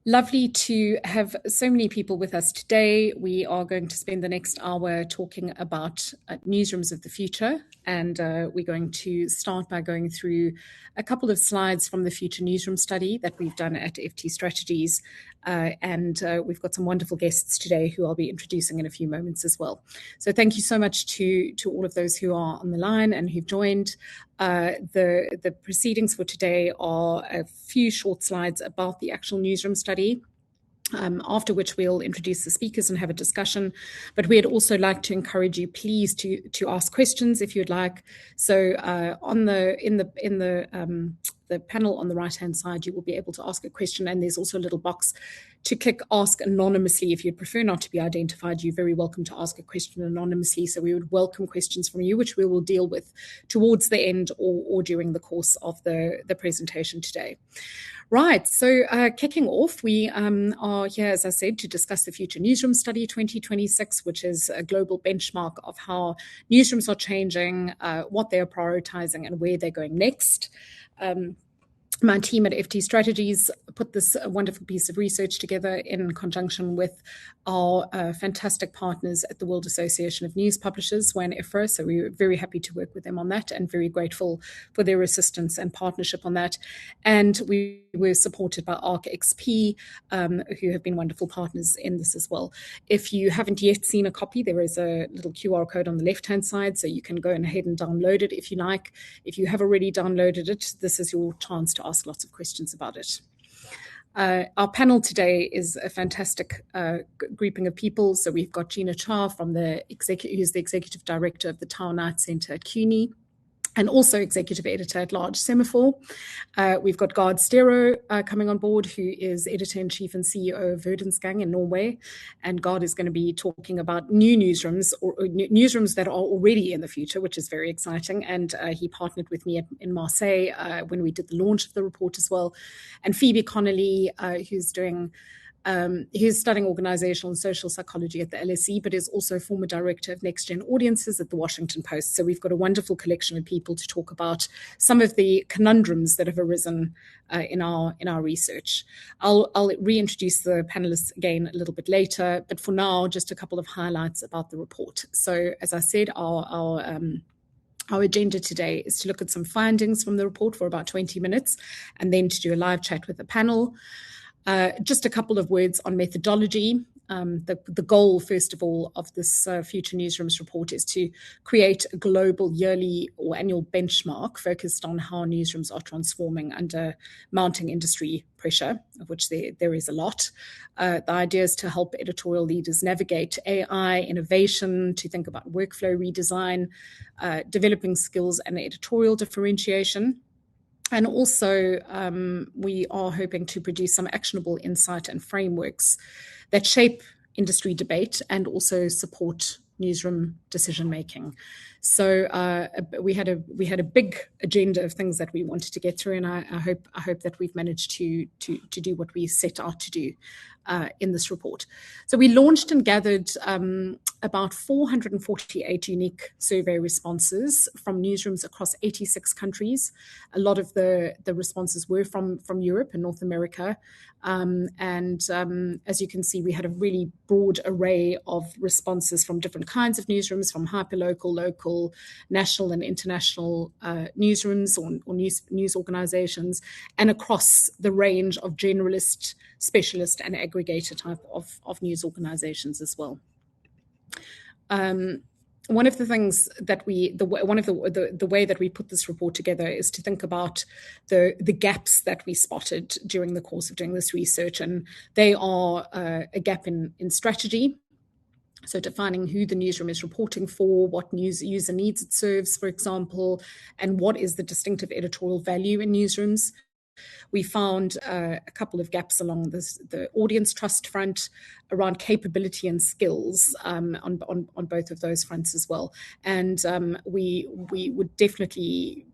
Lovely to have so many people with us today. We are going to spend the next hour talking about newsrooms of the future, and we're going to start by going through a couple of slides from the Future Newsroom Study that we've done at FT Strategies, and we've got some wonderful guests today who I'll be introducing in a few moments as well. So thank you so much to all of those who are on the line and who've joined. The proceedings for today are a few short slides about the actual newsroom study, after which we'll introduce the speakers and have a discussion. But we'd also like to encourage you, please, to ask questions if you'd like. So in the panel on the right-hand side, you will be able to ask a question, and there's also a little box to click Ask Anonymously. If you'd prefer not to be identified, you're very welcome to ask a question anonymously. So we would welcome questions from you, which we will deal with towards the end or during the course of the presentation today. Right, so kicking off, we are here, as I said, to discuss the Future Newsroom Study 2026, which is a global benchmark of how newsrooms are changing, what they are prioritizing, and where they're going next. My team at FT Strategies put this wonderful piece of research together in conjunction with our fantastic partners at the World Association of News Publishers, WAN-IFRA. So we were very happy to work with them on that and very grateful for their assistance and partnership on that. And we were supported by ArcXP, who have been wonderful partners in this as well. If you haven't yet seen a copy, there is a little QR code on the left-hand side, so you can go ahead and download it if you like. If you have already downloaded it, this is your chance to ask lots of questions about it. Our panel today is a fantastic grouping of people. So we've got Gina Cha from who's the Executive Director of the Tower Knight Centre at CUNY, and also Executive Editor at Large Semaphore. We've got Gard Stero coming on board, who is Editor-in-Chief and CEO of Verdensgang in Norway. And Gard is going to be talking about new newsrooms, or newsrooms that are already in the future, which is very exciting. And he partnered with me in Marseille when we did the launch of the report as well. And Phoebe Connolly, who's doing he's studying organizational and social psychology at the LSE, but is also former director of Next Gen Audiences at the Washington Post. So we've got a wonderful collection of people to talk about some of the conundrums that have arisen in our research. I'll reintroduce the panelists again a little bit later, but for now, just a couple of highlights about the report. So as I said, our agenda today is to look at some findings from the report for about 20 minutes, and then to do a live chat with the panel. Just a couple of words on methodology. The goal, first of all, of this Future Newsrooms report is to create a global yearly or annual benchmark focused on how newsrooms are transforming under mounting industry pressure, of which there is a lot. The idea is to help editorial leaders navigate AI, innovation, to think about workflow redesign, developing skills and editorial differentiation. And also, we are hoping to produce some actionable insight and frameworks that shape industry debate and also support newsroom decision-making. So we had a big agenda of things that we wanted to get through, and I hope that we've managed to do what we set out to do in this report. So we launched and gathered about 448 unique survey responses from newsrooms across 86 countries. A lot of the responses were from Europe and North America. As you can see, we had a really broad array of responses from different kinds of newsrooms, from hyperlocal, local, national and international newsrooms or news organizations, and across the range of generalist, specialist and aggregator type of news organizations as well. One of the things that the way that we put this report together is to think about the gaps that we spotted during the course of doing this research, and they are a gap in strategy. So defining who the newsroom is reporting for, what user needs it serves, for example, and what is the distinctive editorial value in newsrooms. We found a couple of gaps along the audience trust front, around capability and skills on both of those fronts as well. And we would definitely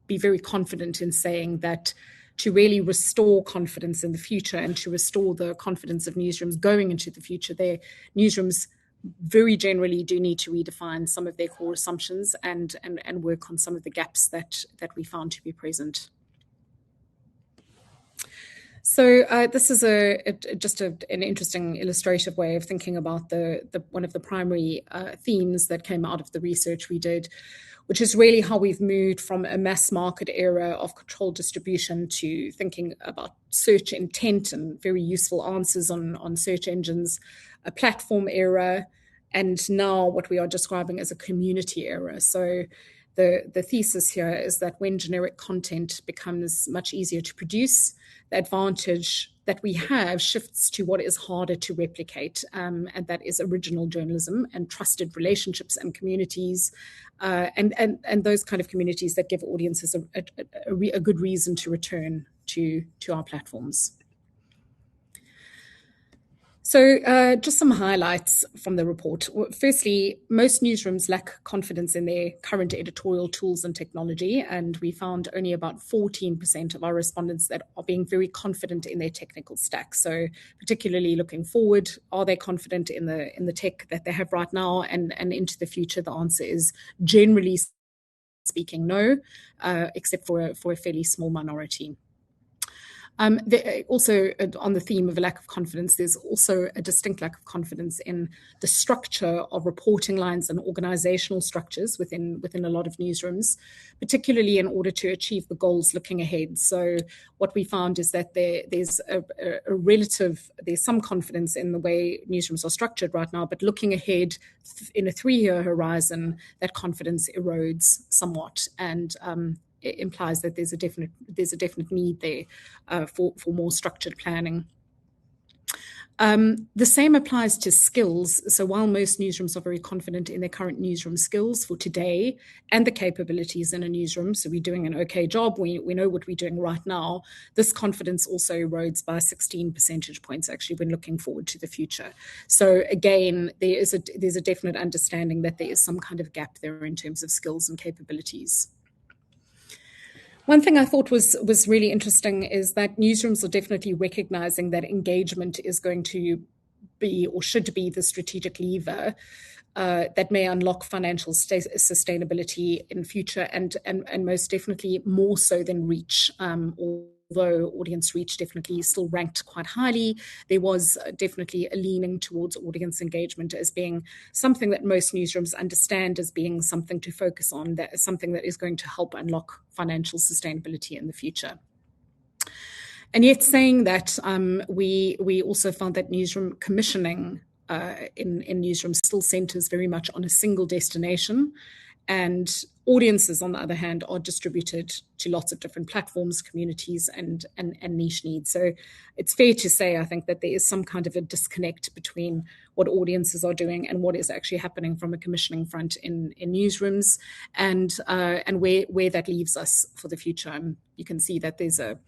be very confident in saying that to really restore confidence in the future and to restore the confidence of newsrooms going into the future, their newsrooms very generally do need to redefine some of their core assumptions and work on some of the gaps that we found to be present. So this is just an interesting illustrative way of thinking about the one of the primary themes that came out of the research we did, which is really how we've moved from a mass market era of controlled distribution to thinking about search intent and very useful answers on search engines, a platform era, and now what we are describing as a community era. So the thesis here is that when generic content becomes much easier to produce, the advantage that we have shifts to what is harder to replicate, and that is original journalism and trusted relationships and communities, and those kind of communities that give audiences a good reason to return to our platforms. So just some highlights from the report. Firstly, most newsrooms lack confidence in their current editorial tools and technology, and we found only about 14% of our respondents that are being very confident in their technical stack. So particularly looking forward, are they confident in the tech that they have right now and into the future? The answer is generally speaking no, except for a fairly small minority. Also, on the theme of a lack of confidence, there's also a distinct lack of confidence in the structure of reporting lines and organizational structures within a lot of newsrooms, particularly in order to achieve the goals looking ahead. So what we found is that there's some confidence in the way newsrooms are structured right now, but looking ahead in a 3-year horizon, that confidence erodes somewhat, and it implies that there's a definite need there for more structured planning. The same applies to skills. So while most newsrooms are very confident in their current newsroom skills for today and the capabilities in a newsroom, so we're doing an okay job, we know what we're doing right now, this confidence also erodes by 16 percentage points actually when looking forward to the future. So again, there's a definite understanding that there is some kind of gap there in terms of skills and capabilities. One thing I thought was really interesting is that newsrooms are definitely recognizing that engagement is going to be or should be the strategic lever that may unlock financial sustainability in future, and most definitely more so than reach. Although audience reach definitely still ranked quite highly, there was definitely a leaning towards audience engagement as being something that most newsrooms understand as being something to focus on, that is something that is going to help unlock financial sustainability in the future. And yet saying that, we also found that newsroom commissioning in newsrooms still centers very much on a single destination, and audiences, on the other hand, are distributed to lots of different platforms, communities, and niche needs. So it's fair to say, I think, that there is some kind of a disconnect between what audiences are doing and what is actually happening from a commissioning front in newsrooms, and where that leaves us for the future. You can see that there's a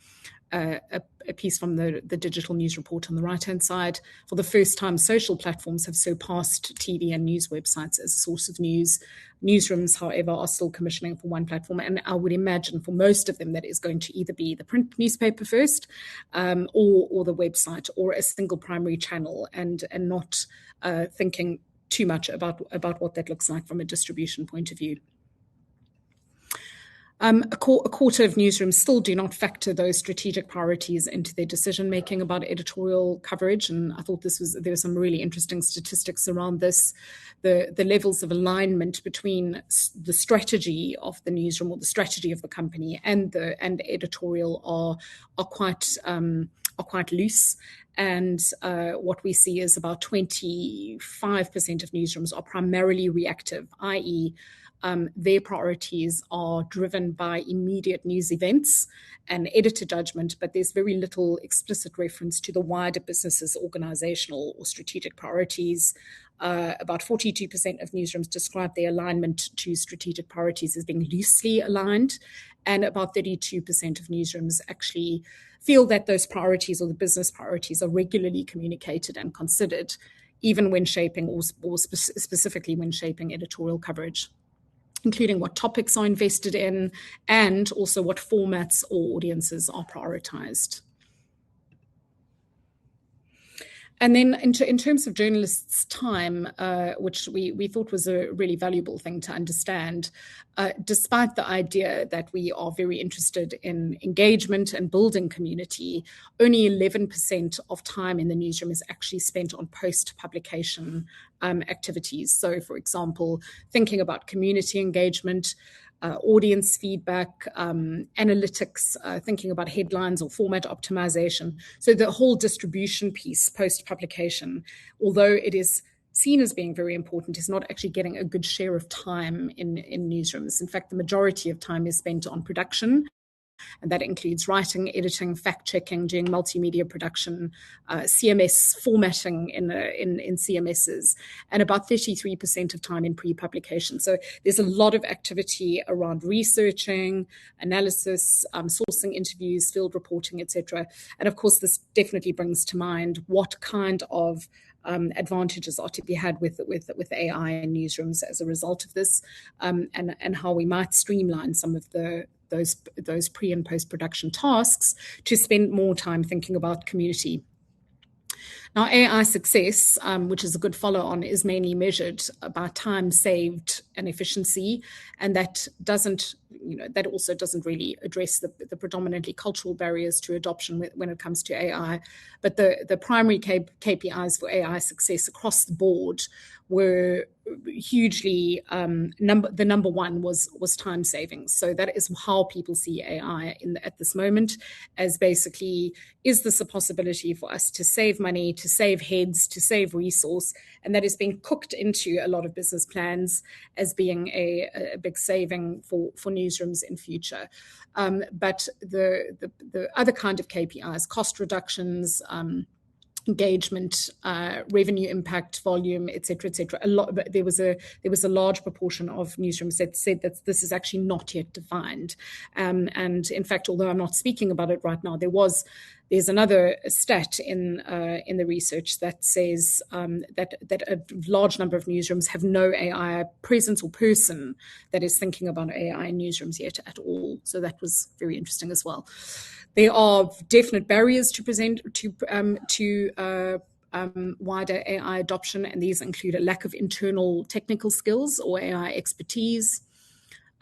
piece from the Digital News Report on the right-hand side. For the first time, social platforms have surpassed TV and news websites as a source of news. Newsrooms, however, are still commissioning for one platform, and I would imagine for most of them that is going to either be the print newspaper first, or the website, or a single primary channel, and not thinking too much about what that looks like from a distribution point of view. A quarter of newsrooms still do not factor those strategic priorities into their decision-making about editorial coverage, and I thought there were some really interesting statistics around this. The levels of alignment between the strategy of the newsroom or the strategy of the company and the editorial are quite loose. And what we see is about 25% of newsrooms are primarily reactive, i.e., their priorities are driven by immediate news events and editor judgment, but there's very little explicit reference to the wider business's organizational or strategic priorities. About 42% of newsrooms describe their alignment to strategic priorities as being loosely aligned, and about 32% of newsrooms actually feel that those priorities or the business priorities are regularly communicated and considered, even when shaping or specifically when shaping editorial coverage, including what topics are invested in and also what formats or audiences are prioritized. And then in terms of journalists' time, which we thought was a really valuable thing to understand, despite the idea that we are very interested in engagement and building community, only 11% of time in the newsroom is actually spent on post-publication activities. So, for example, thinking about community engagement, audience feedback, analytics, thinking about headlines or format optimization. So the whole distribution piece post-publication, although it is seen as being very important, is not actually getting a good share of time in newsrooms. In fact, the majority of time is spent on production. And that includes writing, editing, fact-checking, doing multimedia production, CMS formatting in CMSs, and about 33% of time in pre-publication. So there's a lot of activity around researching, analysis, sourcing interviews, field reporting, etc. And of course, this definitely brings to mind what kind of advantages are to be had with AI in newsrooms as a result of this, and how we might streamline some of those pre and post production tasks to spend more time thinking about community. Now, AI success, which is a good follow-on, is mainly measured by time saved and efficiency, and that also doesn't really address the predominantly cultural barriers to adoption when it comes to AI. But the primary KPIs for AI success across the board were hugely the number one was time savings. So that is how people see AI at this moment, as basically, is this a possibility for us to save money, to save heads, to save resource? And that is being cooked into a lot of business plans as being a big saving for newsrooms in future. But the other kind of KPIs, cost reductions, engagement, revenue impact, volume, etc., etc. There was a large proportion of newsrooms that said that this is actually not yet defined. And in fact, although I'm not speaking about it right now, there's another stat in the research that says that a large number of newsrooms have no AI presence or person that is thinking about AI in newsrooms yet at all. So that was very interesting as well. There are definite barriers to wider AI adoption, and these include a lack of internal technical skills or AI expertise.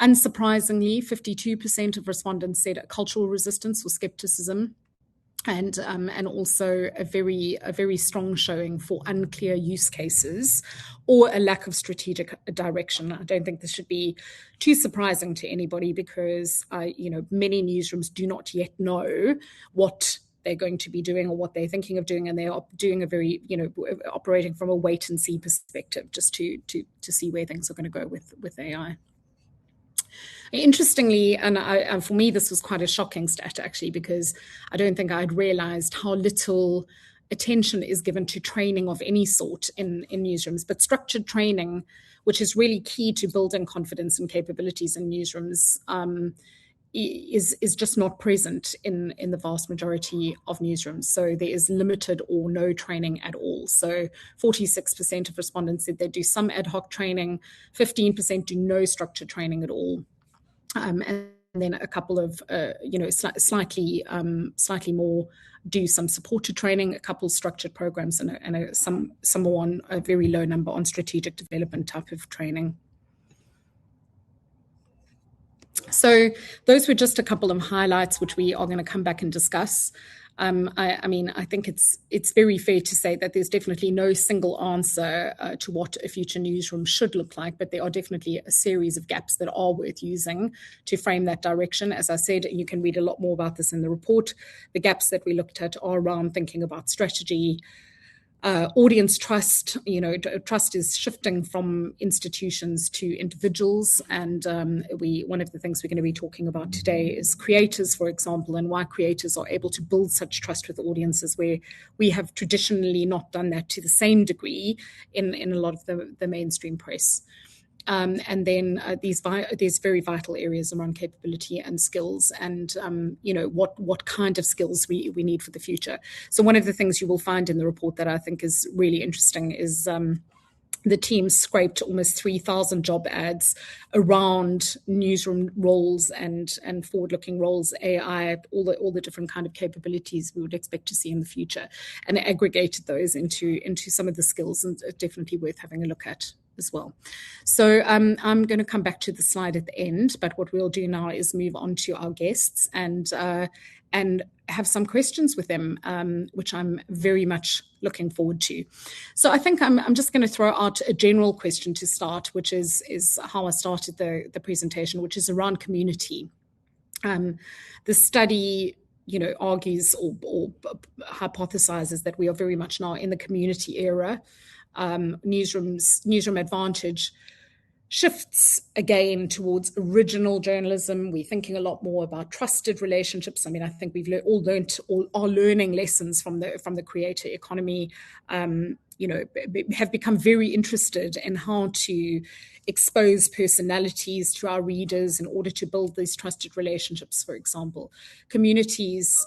Unsurprisingly, 52% of respondents said cultural resistance or skepticism, and also a very strong showing for unclear use cases or a lack of strategic direction. I don't think this should be too surprising to anybody, because many newsrooms do not yet know what they're going to be doing or what they're thinking of doing, and they are doing a very operating from a wait and see perspective, just to see where things are going to go with AI. Interestingly, and for me, this was quite a shocking stat, actually, because I don't think I'd realized how little attention is given to training of any sort in newsrooms. But structured training, which is really key to building confidence and capabilities in newsrooms, is just not present in the vast majority of newsrooms. So there is limited or no training at all. So 46% of respondents said they do some ad hoc training, 15% do no structured training at all. And then a couple of, slightly more do some supported training, a couple structured programs, and some more on a very low number on strategic development type of training. So those were just a couple of highlights, which we are going to come back and discuss. I think it's very fair to say that there's definitely no single answer to what a future newsroom should look like, but there are definitely a series of gaps that are worth using to frame that direction. As I said, you can read a lot more about this in the report. The gaps that we looked at are around thinking about strategy, audience trust. Trust is shifting from institutions to individuals, and one of the things we're going to be talking about today is creators, for example, and why creators are able to build such trust with audiences where we have traditionally not done that to the same degree in a lot of the mainstream press. And then these very vital areas around capability and skills, and what kind of skills we need for the future. So one of the things you will find in the report that I think is really interesting is the team scraped almost 3,000 job ads around newsroom roles and forward-looking roles, AI, all the different kind of capabilities we would expect to see in the future, and aggregated those into some of the skills, and definitely worth having a look at as well. So I'm going to come back to the slide at the end, but what we'll do now is move on to our guests and have some questions with them, which I'm very much looking forward to. So I think I'm just going to throw out a general question to start, which is how I started the presentation, which is around community. The study, argues or hypothesizes that we are very much now in the community era. Newsroom advantage shifts again towards original journalism. We're thinking a lot more about trusted relationships. I mean, I think we've all are learning lessons from the creator economy. Have become very interested in how to expose personalities to our readers in order to build these trusted relationships. For example, communities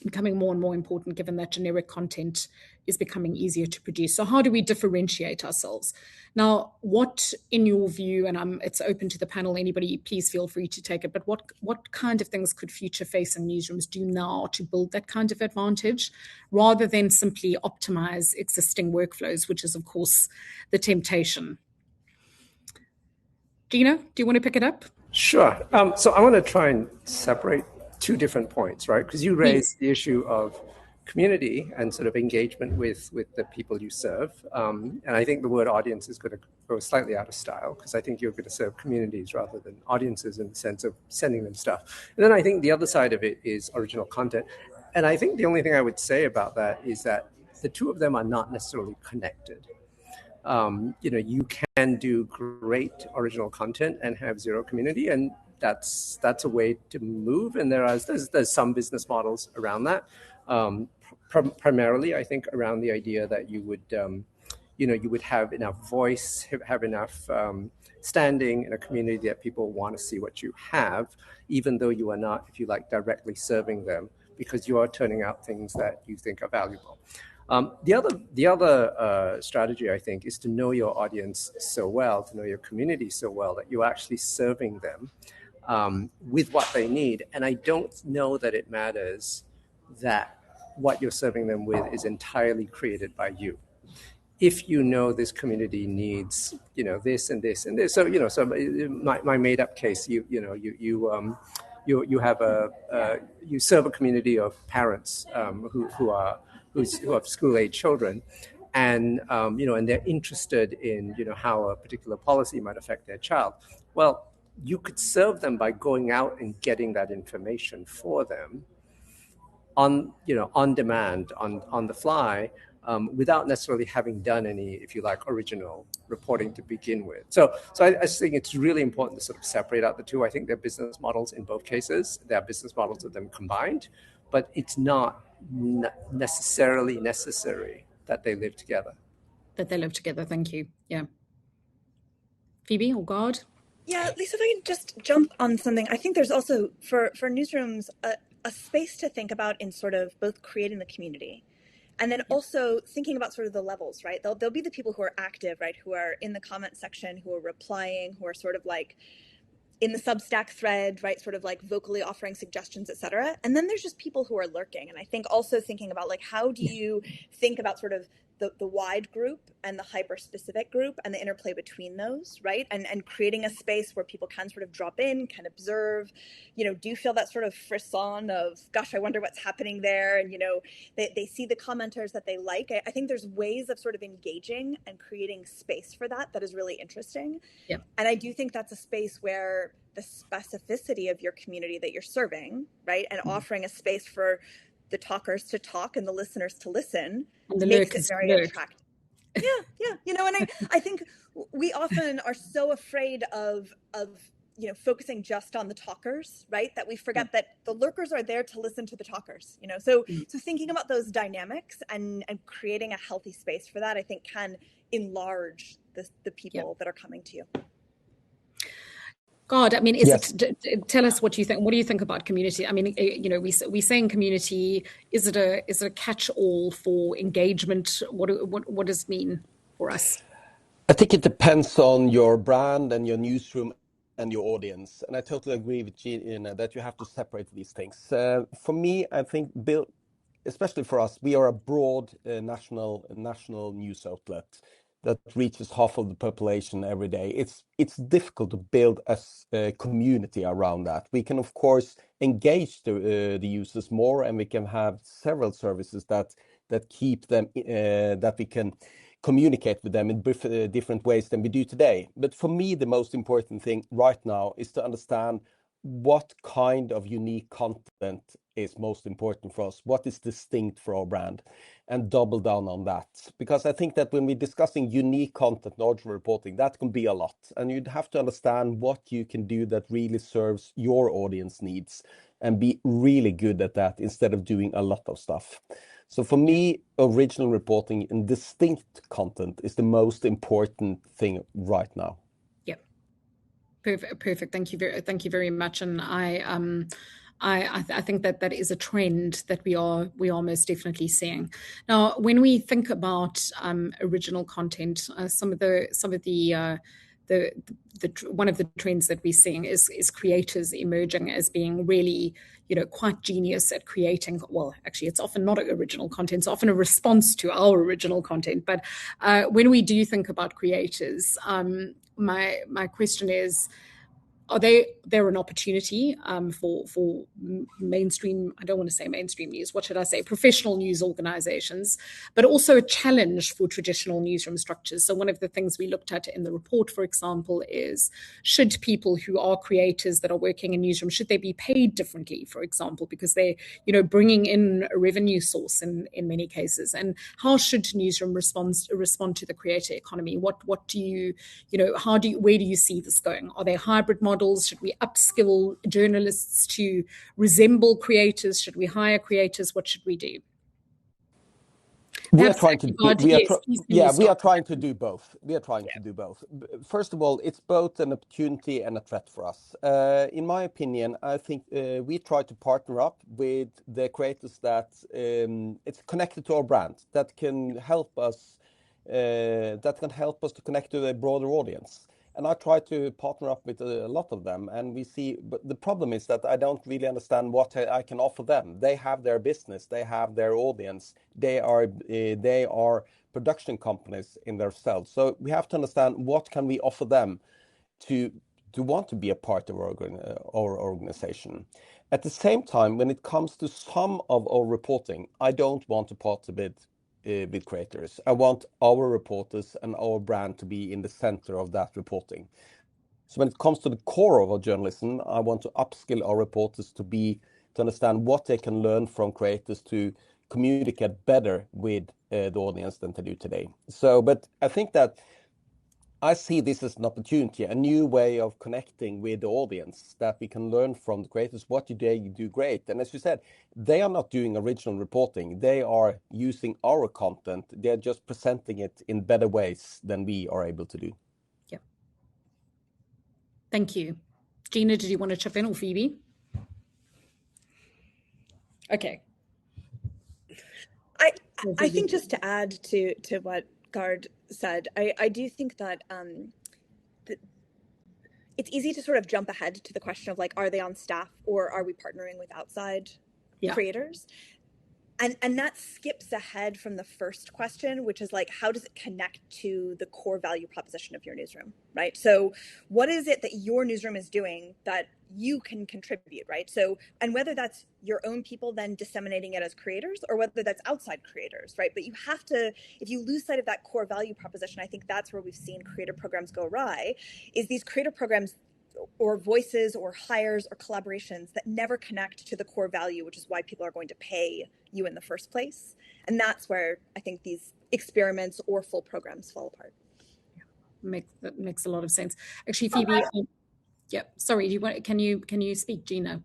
becoming more and more important, given that generic content is becoming easier to produce. So how do we differentiate ourselves? Now, what, in your view, and it's open to the panel, anybody, please feel free to take it, but what kind of things could future-facing newsrooms do now to build that kind of advantage, rather than simply optimize existing workflows, which is, of course, the temptation? Gina, do you want to pick it up? Sure. So I want to try and separate two different points, right? Because you raised the issue of community and sort of engagement with the people you serve. And I think the word audience is going to go slightly out of style, because I think you're going to serve communities rather than audiences in the sense of sending them stuff. And then I think the other side of it is original content. And I think the only thing I would say about that is that the two of them are not necessarily connected. You can do great original content and have zero community, and that's a way to move. And there's some business models around that. Primarily, I think, around the idea that you would have enough voice, have enough standing in a community that people want to see what you have, even though you are not, if you like, directly serving them, because you are turning out things that you think are valuable. The other strategy, I think, is to know your audience so well, to know your community so well, that you're actually serving them with what they need. And I don't know that it matters that what you're serving them with is entirely created by you. If you know this community needs, this and this and this. So, so my made up case, you serve a community of parents who have school age children, and and they're interested in how a particular policy might affect their child. Well, you could serve them by going out and getting that information for them on demand, on the fly, without necessarily having done any, if you like, original reporting to begin with. So I just think it's really important to sort of separate out the two. I think they're business models in both cases. There are business models of them combined, but it's not necessarily necessary that they live together. Thank you. Yeah. Phoebe or God? Yeah, Lisa, if I can just jump on something. I think there's also, for newsrooms, a space to think about in sort of both creating the community and then also thinking about sort of the levels, right? There'll be the people who are active, right? Who are in the comment section, who are replying, who are sort of like in the Substack thread, right? Sort of like vocally offering suggestions, et cetera. And then there's just people who are lurking. And I think also thinking about like, how do you think about sort of the wide group and the hyper-specific group and the interplay between those, right? And creating a space where people can sort of drop in, can observe, do you feel that sort of frisson of, gosh, I wonder what's happening there? And, they see the commenters that they like. I think there's ways of sort of engaging and creating space for that is really interesting. Yeah. And I do think that's a space where the specificity of your community that you're serving, right? And offering a space for the talkers to talk and the listeners to listen and the makes it very attractive. Yeah. And I think we often are so afraid of focusing just on the talkers, right? That we forget that the lurkers are there to listen to the talkers, So thinking about those dynamics and creating a healthy space for that, I think can enlarge the people that are coming to you. God, I mean, tell us what you think. What do you think about community? I mean, we saying community. Is it a catch-all for engagement? What does it mean for us? I think it depends on your brand and your newsroom and your audience. And I totally agree with Gina that you have to separate these things. For me, I think, especially for us, we are a broad national news outlet that reaches half of the population every day. It's difficult to build a community around that. We can, of course, engage the users more, and we can have several services that keep them, that we can communicate with them in different ways than we do today. But for me, the most important thing right now is to understand what kind of unique content is most important for us, what is distinct for our brand, and double down on that. Because I think that when we're discussing unique content, knowledge reporting, that can be a lot. And you'd have to understand what you can do that really serves your audience needs and be really good at that instead of doing a lot of stuff. So for me, original reporting and distinct content is the most important thing right now. Yeah, perfect. Thank you very much. And I think that is a trend that we are most definitely seeing. Now, when we think about original content, some of the one of the trends that we're seeing is creators emerging as being really, quite genius at creating. Well, actually, it's often not original content; it's often a response to our original content. But when we do think about creators, my question is, they're an opportunity for mainstream, I don't want to say mainstream news, what should I say, professional news organizations, but also a challenge for traditional newsroom structures. So one of the things we looked at in the report, for example, is should people who are creators that are working in newsroom, should they be paid differently, for example, because they're bringing in a revenue source in many cases? And how should newsroom respond to the creator economy? What do you, where do you see this going? Are there hybrid models? Should we upskill journalists to resemble creators? Should we hire creators? What should we do? We are trying to do both. We are trying to do both. First of all, it's both an opportunity and a threat for us. In my opinion, I think we try to partner up with the creators that it's connected to our brand, that can help us to connect to a broader audience. And I try to partner up with a lot of them, and we see. But the problem is that I don't really understand what I can offer them. They have their business, they have their audience, they are production companies in themselves. So we have to understand what can we offer them to want to be a part of our organization. At the same time, when it comes to some of our reporting, I don't want to partner with creators. I want our reporters and our brand to be in the center of that reporting. So when it comes to the core of our journalism, I want to upskill our reporters to understand what they can learn from creators to communicate better with the audience than they do today. But I think that I see this as an opportunity, a new way of connecting with the audience, that we can learn from the creators. What do they do great? And as you said, they are not doing original reporting. They are using our content. They're just presenting it in better ways than we are able to do. Yeah. Thank you. Gina, did you want to chip in, or Phoebe? Okay. I think just to add to what Gard said, I do think that it's easy to sort of jump ahead to the question of like, are they on staff or are we partnering with outside creators? And that skips ahead from the first question, which is like, how does it connect to the core value proposition of your newsroom, right? So what is it that your newsroom is doing that you can contribute, right? So, and whether that's your own people then disseminating it as creators, or whether that's outside creators, right? But you have to, if you lose sight of that core value proposition, I think that's where we've seen creator programs go awry, is these creator programs or voices or hires or collaborations that never connect to the core value, which is why people are going to pay you in the first place. And that's where I think these experiments or full programs fall apart. That makes a lot of sense. Actually, Phoebe, yeah, sorry, can you speak, Gina?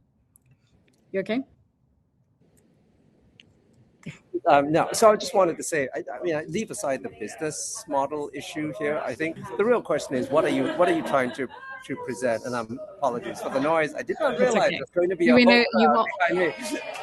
You okay? No, so I just wanted to say, I leave aside the business model issue here. I think the real question is, what are you trying to present? And apologies for the noise. I did not realize there's going to be a whole behind me.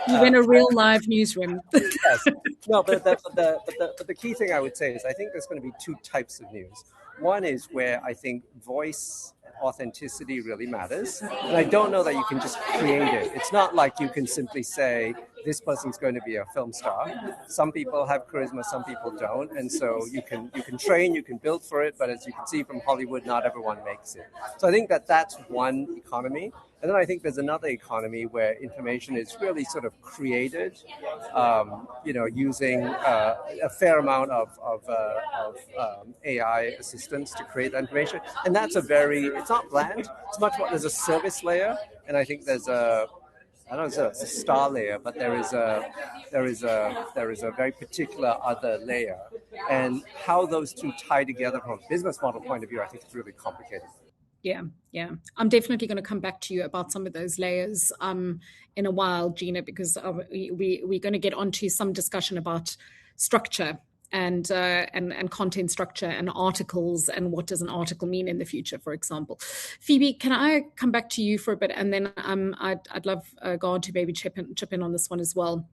You're in a real live newsroom. Yes. No, but the key thing I would say is I think there's going to be two types of news. One is where I think voice authenticity really matters. And I don't know that you can just create it. It's not like you can simply say, this person's going to be a film star. Some people have charisma, some people don't. And so you can train, you can build for it, but as you can see from Hollywood, not everyone makes it. So I think that that's one economy. And then I think there's another economy where information is really sort of created, using a fair amount of AI assistance to create that information. And that's it's not bland. It's much more, there's a service layer. And I think there's I don't know if it's a star layer, but there is a very particular other layer. And how those two tie together from a business model point of view, I think is really complicated. Yeah. I'm definitely going to come back to you about some of those layers in a while, Gina, because we're going to get onto some discussion about structure and content structure and articles and what does an article mean in the future, for example. Phoebe, can I come back to you for a bit, and then I'd love God to maybe chip in on this one as well.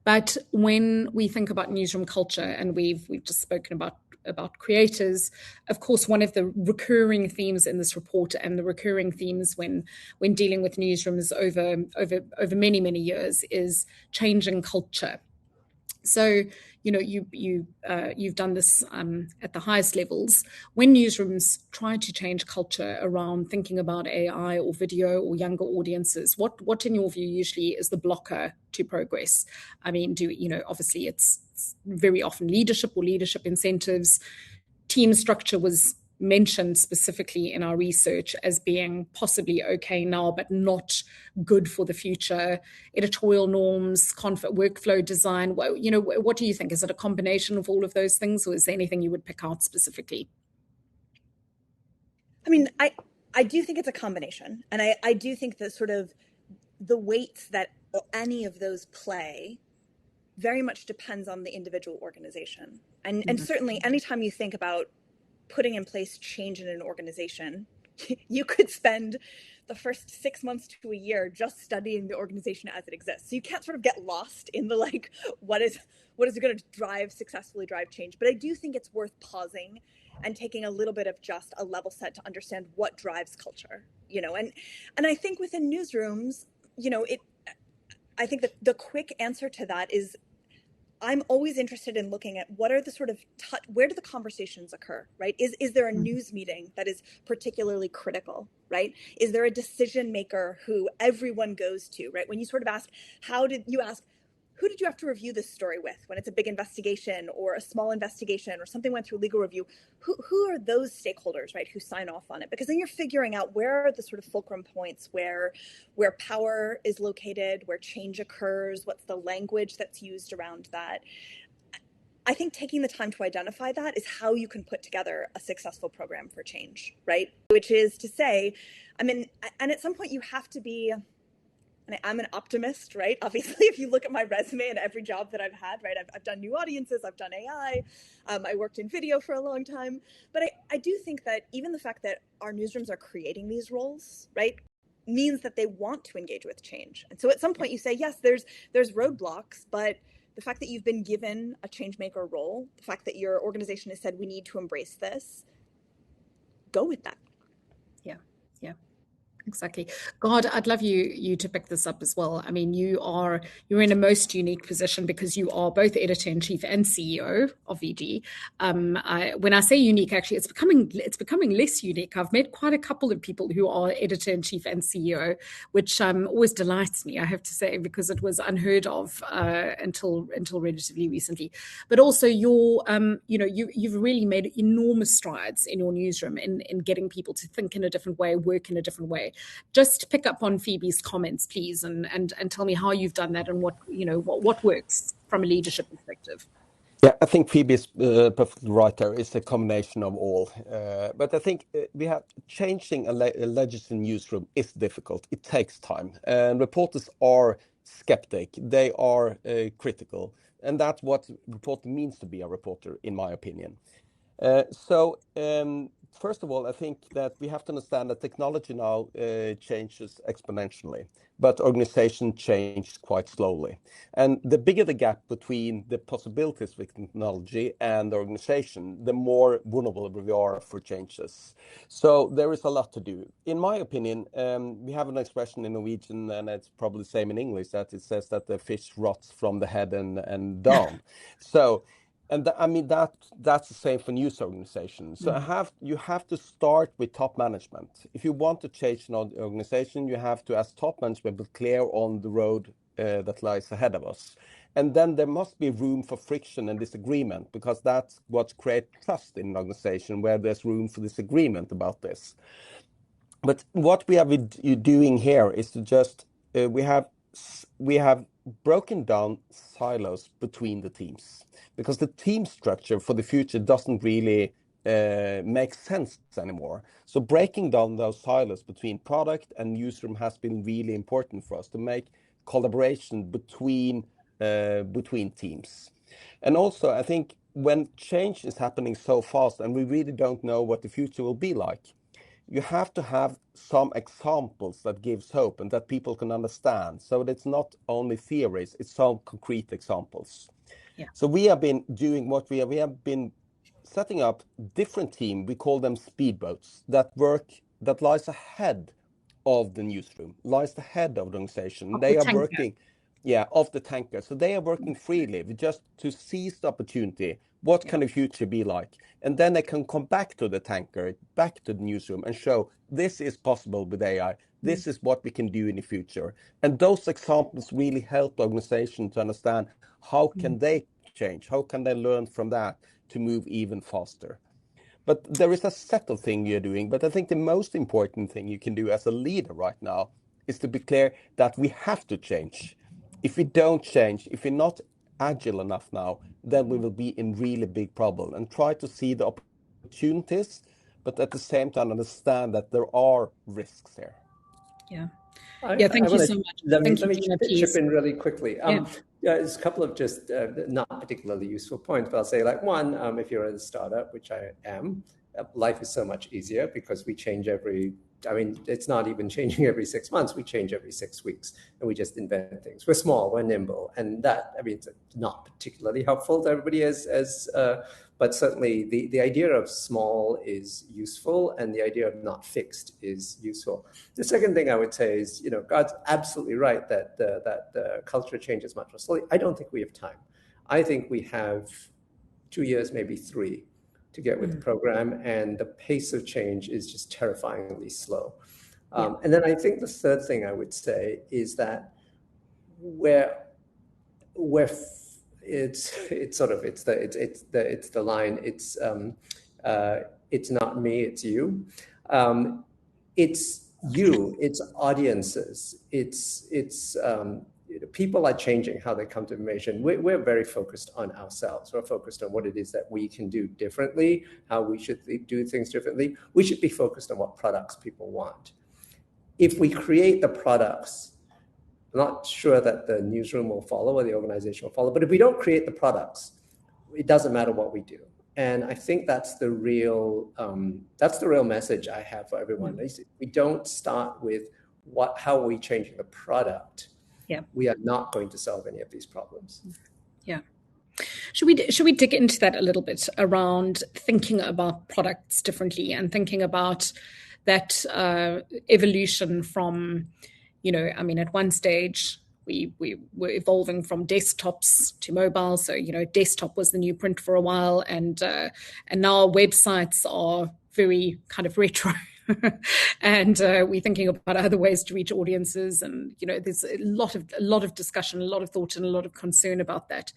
But when we think about newsroom culture, and we've just spoken about creators, of course, one of the recurring themes in this report, and the recurring themes when dealing with newsrooms over many years, is changing culture. So, you've done this at the highest levels. When newsrooms try to change culture around thinking about AI or video or younger audiences, what in your view usually is the blocker to progress? I mean, obviously it's very often leadership or leadership incentives. Team structure was mentioned specifically in our research as being possibly okay now, but not good for the future. Editorial norms, workflow design. What do you think? Is it a combination of all of those things, or is there anything you would pick out specifically? I mean, I do think it's a combination, and I do think that sort of the weights that any of those play very much depends on the individual organization. And certainly anytime you think about putting in place change in an organization, you could spend the first 6 months to a year just studying the organization as it exists. So you can't sort of get lost in the what is it going to successfully drive change. But I do think it's worth pausing and taking a little bit of just a level set to understand what drives culture, and I think within newsrooms, I think that the quick answer to that is, I'm always interested in looking at what are the sort of where do the conversations occur, right? Is there a news meeting that is particularly critical, right? Is there a decision maker who everyone goes to, right? When you sort of ask, who did you have to review this story with when it's a big investigation or a small investigation or something went through legal review? Who are those stakeholders, right, who sign off on it? Because then you're figuring out where are the sort of fulcrum points where power is located, where change occurs, what's the language that's used around that. I think taking the time to identify that is how you can put together a successful program for change, right? Which is to say, and at some point you have to be, and I'm an optimist, right? Obviously, if you look at my resume and every job that I've had, right, I've done new audiences, I've done AI, I worked in video for a long time. But I do think that even the fact that our newsrooms are creating these roles, right, means that they want to engage with change. And so at some point you say, yes, there's roadblocks, but the fact that you've been given a change maker role, the fact that your organization has said we need to embrace this, go with that. Yeah. Exactly. God, I'd love you to pick this up as well. I mean, you're in a most unique position because you are both editor-in-chief and CEO of VG. When I say unique, actually, it's becoming less unique. I've met quite a couple of people who are editor-in-chief and CEO, which always delights me, I have to say, because it was unheard of until relatively recently. But also, you've really made enormous strides in your newsroom in getting people to think in a different way, work in a different way. Just pick up on Phoebe's comments, please, and tell me how you've done that and what works from a leadership perspective. Yeah, I think Phoebe's perfectly right there. It's a combination of all. But I think changing a legislative newsroom is difficult. It takes time. And reporters are skeptic. They are critical. And that's what reporter means to be a reporter, in my opinion. So first of all, I think that we have to understand that technology now changes exponentially, but organization change quite slowly. And the bigger the gap between the possibilities with technology and the organization, the more vulnerable we are for changes. So there is a lot to do. In my opinion, we have an expression in Norwegian, and it's probably the same in English, that it says that the fish rots from the head and down. So, and I mean that's the same for news organizations. So you have to start with top management. If you want to change an organization, you have to, as top management, be clear on the road that lies ahead of us. And then there must be room for friction and disagreement, because that's what creates trust in an organization, where there's room for disagreement about this. But what we are doing here is to just we have broken down silos between the teams, because the team structure for the future doesn't really make sense anymore. So breaking down those silos between product and newsroom has been really important for us to make collaboration between teams. And also, I think when change is happening so fast and we really don't know what the future will be like, you have to have some examples that gives hope and that people can understand. So it's not only theories, it's some concrete examples. Yeah. So we have been doing what we have been setting up different teams. We call them speedboats that lies ahead of the newsroom, lies ahead of the organization. They are working, of the tanker. So they are working freely just to seize the opportunity. What can the future be like? And then they can come back to the tanker, back to the newsroom, and show this is possible with AI. This is what we can do in the future. And those examples really help the organization to understand how can they change, how can they learn from that to move even faster. But there is a set of things you're doing. But I think the most important thing you can do as a leader right now is to be clear that we have to change. If we don't change, if we're not agile enough now, then we will be in really big problem, and try to see the opportunities, but at the same time understand that there are risks there. Thank you so much. Let me chip in really quickly. There's a couple of just not particularly useful points, but I'll say, like, one, if you're a startup, which I am, life is so much easier because we change it's not even changing every 6 months. We change every 6 weeks, and we just invent things. We're small, we're nimble, and that, it's not particularly helpful to everybody but certainly the idea of small is useful, and the idea of not fixed is useful. The second thing I would say is, God's absolutely right that the culture changes much more slowly. I don't think we have time. I think we have 2 years, maybe 3, to get with the program, and the pace of change is just terrifyingly slow. And then I think the third thing I would say is that it's the line, it's not me, it's you. It's you, it's audiences, it's people are changing how they come to information. We're very focused on ourselves. We're focused on what it is that we can do differently, how we should do things differently. We should be focused on what products people want. If we create the products, I'm not sure that the newsroom will follow or the organization will follow, but if we don't create the products, it doesn't matter what we do. And I think that's the real message I have for everyone. We don't start with how are we changing the product. We are not going to solve any of these problems. Should we dig into that a little bit around thinking about products differently and thinking about that evolution from, at one stage we were evolving from desktops to mobile. So, desktop was the new print for a while, and now websites are very kind of retro. And we're thinking about other ways to reach audiences, and there's a lot of discussion, a lot of thought, and a lot of concern about that.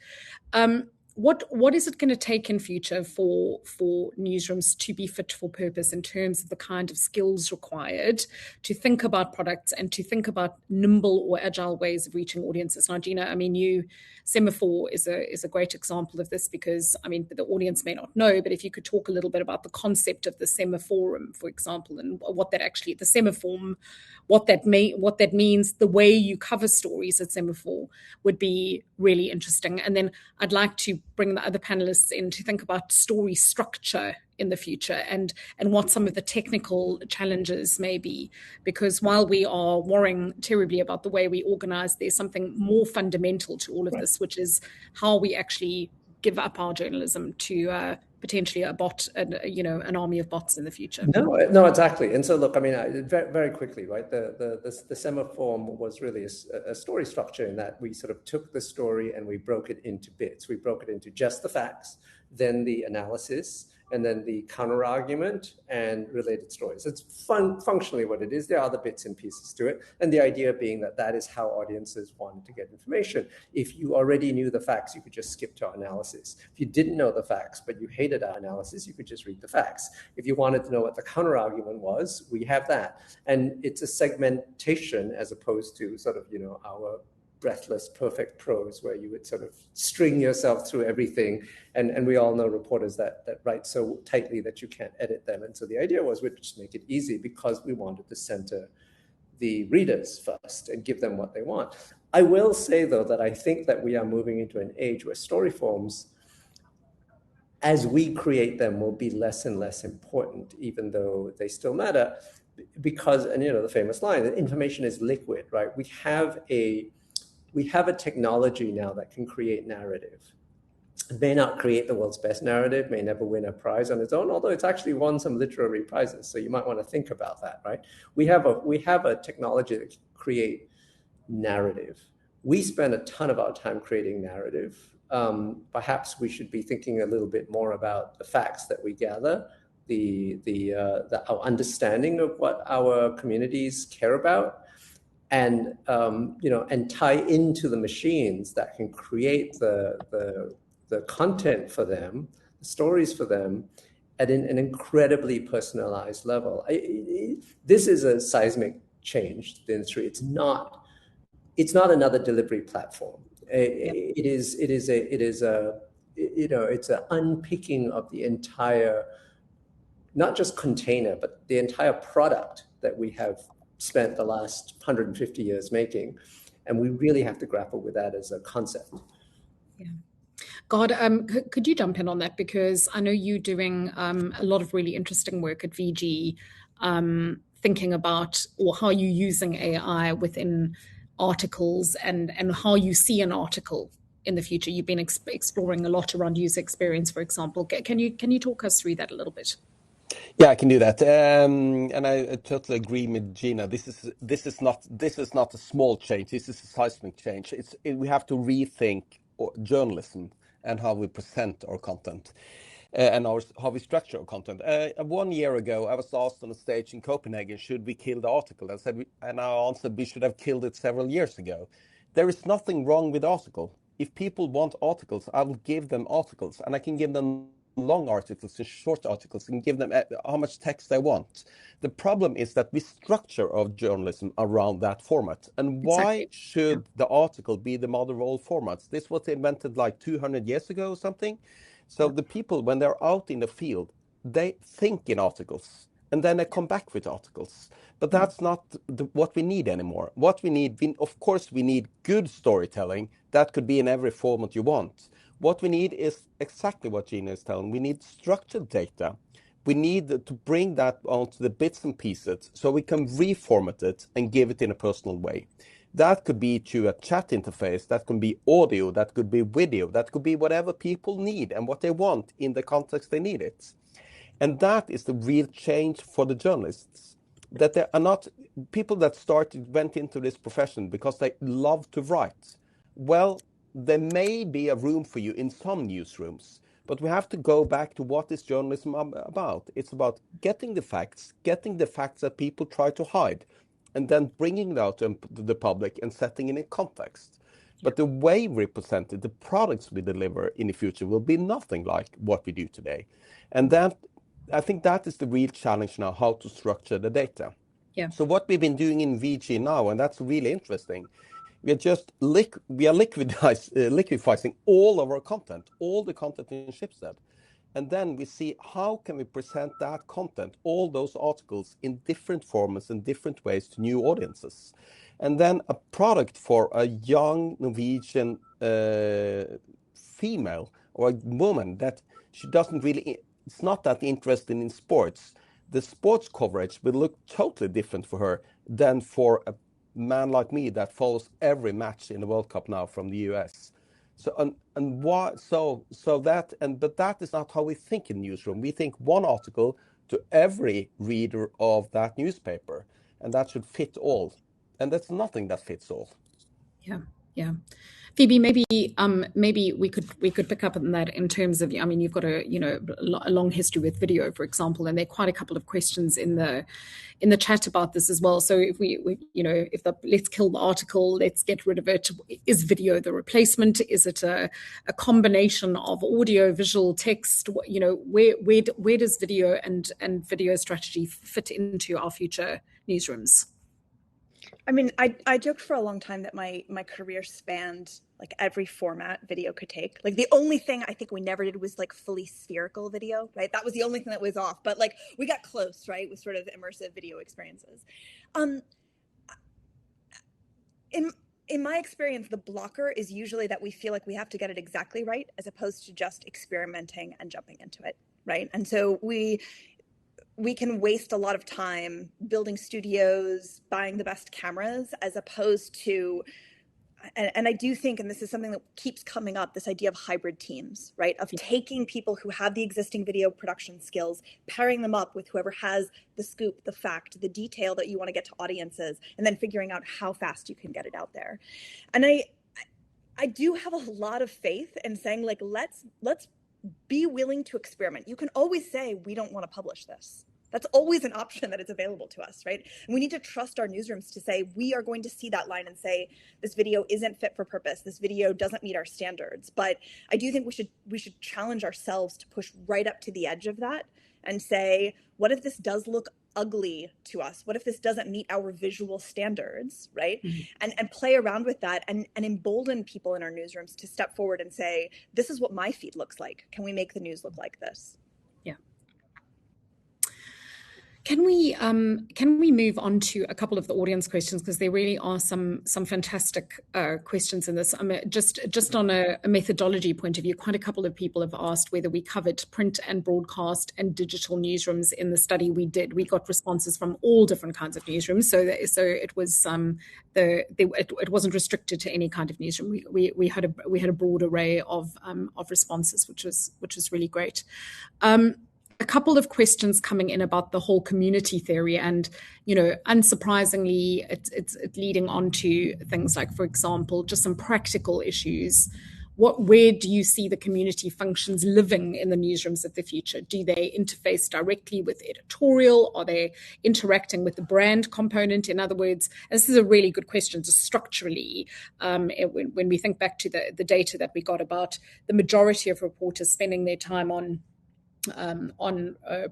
What is it going to take in future for newsrooms to be fit for purpose in terms of the kind of skills required to think about products and to think about nimble or agile ways of reaching audiences? Now, Gina, Semaphore is a great example of this, because the audience may not know, but if you could talk a little bit about the concept of the Semaphorum, for example, and what that actually, the Semaphore, what that means, the way you cover stories at Semaphore would be really interesting. And then I'd like to bring the other panelists in to think about story structure in the future, and what some of the technical challenges may be. Because while we are worrying terribly about the way we organize, there's something more fundamental to all of this, which is how we actually give up our journalism to potentially a bot, an army of bots in the future. No, exactly. And so, look, I mean, very, very quickly, right? The semaphore was really a story structure in that we sort of took the story and we broke it into bits. We broke it into just the facts, then the analysis, and then the counter argument and related stories. It's functionally what it is. There are other bits and pieces to it. And the idea being that is how audiences wanted to get information. If you already knew the facts, you could just skip to our analysis. If you didn't know the facts, but you hated our analysis, you could just read the facts. If you wanted to know what the counter argument was, we have that. And it's a segmentation as opposed to sort of, our breathless, perfect prose where you would sort of string yourself through everything. And we all know reporters that write so tightly that you can't edit them. And so the idea was we'd just make it easy because we wanted to center the readers first and give them what they want. I will say, though, that I think that we are moving into an age where story forms, as we create them, will be less and less important, even though they still matter. Because, and the famous line, that information is liquid, right? We have a technology now that can create narrative. It may not create the world's best narrative, may never win a prize on its own, although it's actually won some literary prizes. So you might want to think about that, right? We have a technology that can create narrative. We spend a ton of our time creating narrative. Perhaps we should be thinking a little bit more about the facts that we gather, our understanding of what our communities care about, and tie into the machines that can create the content for them, the stories for them, at an incredibly personalized level. This is a seismic change to the industry. It's not another delivery platform. It's an unpicking of the entire, not just container, but the entire product that we have spent the last 150 years making. And we really have to grapple with that as a concept. Yeah. God, could you jump in on that? Because I know you're doing a lot of really interesting work at VG, thinking about or how you're using AI within articles and how you see an article in the future. You've been exploring a lot around user experience, for example. Can you talk us through that a little bit? Yeah, I can do that, and I totally agree with Gina. This is not a small change. This is a seismic change. We have to rethink journalism and how we present our content, and how we structure our content. 1 year ago, I was asked on a stage in Copenhagen, should we kill the article? And I answered, we should have killed it several years ago. There is nothing wrong with article. If people want articles, I will give them articles, and I can give them long articles and short articles and give them how much text they want. The problem is that we structure our journalism around that format. And why should the article be the mother of all formats? This was invented like 200 years ago or something. So the people, when they're out in the field, they think in articles and then they come back with articles. But that's not what we need anymore. What we need, of course, we need good storytelling. That could be in every format you want. What we need is exactly what Gina is telling. We need structured data. We need to bring that onto the bits and pieces so we can reformat it and give it in a personal way. That could be to a chat interface, that could be audio, that could be video, that could be whatever people need and what they want in the context they need it. And that is the real change for the journalists. That there are not people that went into this profession because they love to write. Well, there may be a room for you in some newsrooms, but we have to go back to what is journalism about. It's about getting the facts that people try to hide, and then bringing it out to the public and setting it in context. But the way we present it, the products we deliver in the future will be nothing like what we do today. And that, I think that is the real challenge now, how to structure the data. Yeah. So what we've been doing in VG now, and that's really interesting, we are just liquefying all of our content, all the content in Schibsted. And then we see how can we present that content, all those articles in different formats and different ways to new audiences. And then a product for a young Norwegian female or a woman that she doesn't really it's not that interested in sports, the sports coverage will look totally different for her than for a man like me that follows every match in the World Cup now from the US. So but that is not how we think in newsroom. We think one article to every reader of that newspaper, and that should fit all. And that's nothing that fits all. Yeah. Phoebe, maybe we could pick up on that in terms of, I mean, you've got a long history with video, for example, and there are quite a couple of questions in the chat about this as well. So if let's kill the article, let's get rid of it. Is video the replacement? Is it a combination of audio, visual, text? Where does video and video strategy fit into our future newsrooms? I mean, I joked for a long time that my career spanned like every format video could take. Like the only thing I think we never did was like fully spherical video, right? That was the only thing that was off. But like we got close, right, with sort of immersive video experiences. In my experience, the blocker is usually that we feel like we have to get it exactly right, as opposed to just experimenting and jumping into it, right? And so we can waste a lot of time building studios, buying the best cameras, as opposed to, and I do think, and this is something that keeps coming up, this idea of hybrid teams, right? Of taking people who have the existing video production skills, pairing them up with whoever has the scoop, the fact, the detail that you want to get to audiences, and then figuring out how fast you can get it out there. And I do have a lot of faith in saying, like, let's be willing to experiment. You can always say, we don't want to publish this. That's always an option that is available to us, right? And we need to trust our newsrooms to say, we are going to see that line and say, this video isn't fit for purpose. This video doesn't meet our standards. But I do think we should challenge ourselves to push right up to the edge of that and say, what if this does look ugly to us? What if this doesn't meet our visual standards, right? Mm-hmm. And play around with that and embolden people in our newsrooms to step forward and say, this is what my feed looks like. Can we make the news look like this? Yeah. Can we move on to a couple of the audience questions, because there really are some fantastic questions in this. Just on a methodology point of view, quite a couple of people have asked whether we covered print and broadcast and digital newsrooms in the study we did. We got responses from all different kinds of newsrooms, so it was it wasn't restricted to any kind of newsroom. We had a broad array of responses, which was really great. A couple of questions coming in about the whole community theory, and unsurprisingly, it's leading on to things like, for example, just some practical issues. Where do you see the community functions living in the newsrooms of the future? Do they interface directly with editorial? Are they interacting with the brand component? In other words, this is a really good question, just structurally, when we think back to the data that we got about the majority of reporters spending their time on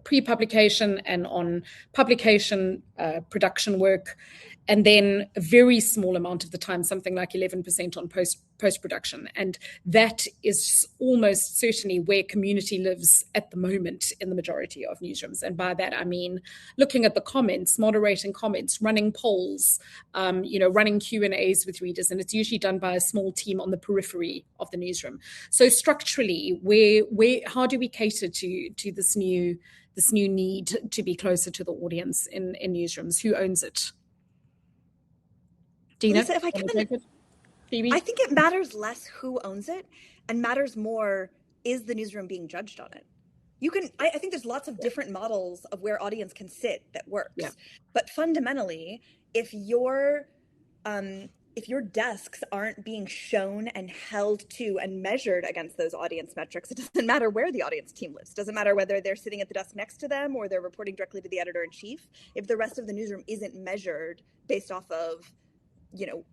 pre-publication and on publication production work, and then a very small amount of the time, something like 11% on post-production. And that is almost certainly where community lives at the moment in the majority of newsrooms. And by that, I mean looking at the comments, moderating comments, running polls, running Q&As with readers. And it's usually done by a small team on the periphery of the newsroom. So structurally, how do we cater to this new need to be closer to the audience in newsrooms? Who owns it? Dina, Lisa, if I can, Phoebe? I think it matters less who owns it and matters more, is the newsroom being judged on it? I think there's lots of different models of where audience can sit that works. Yeah. But fundamentally, if your desks aren't being shown and held to and measured against those audience metrics, it doesn't matter where the audience team lives. It doesn't matter whether they're sitting at the desk next to them or they're reporting directly to the editor-in-chief. If the rest of the newsroom isn't measured based off of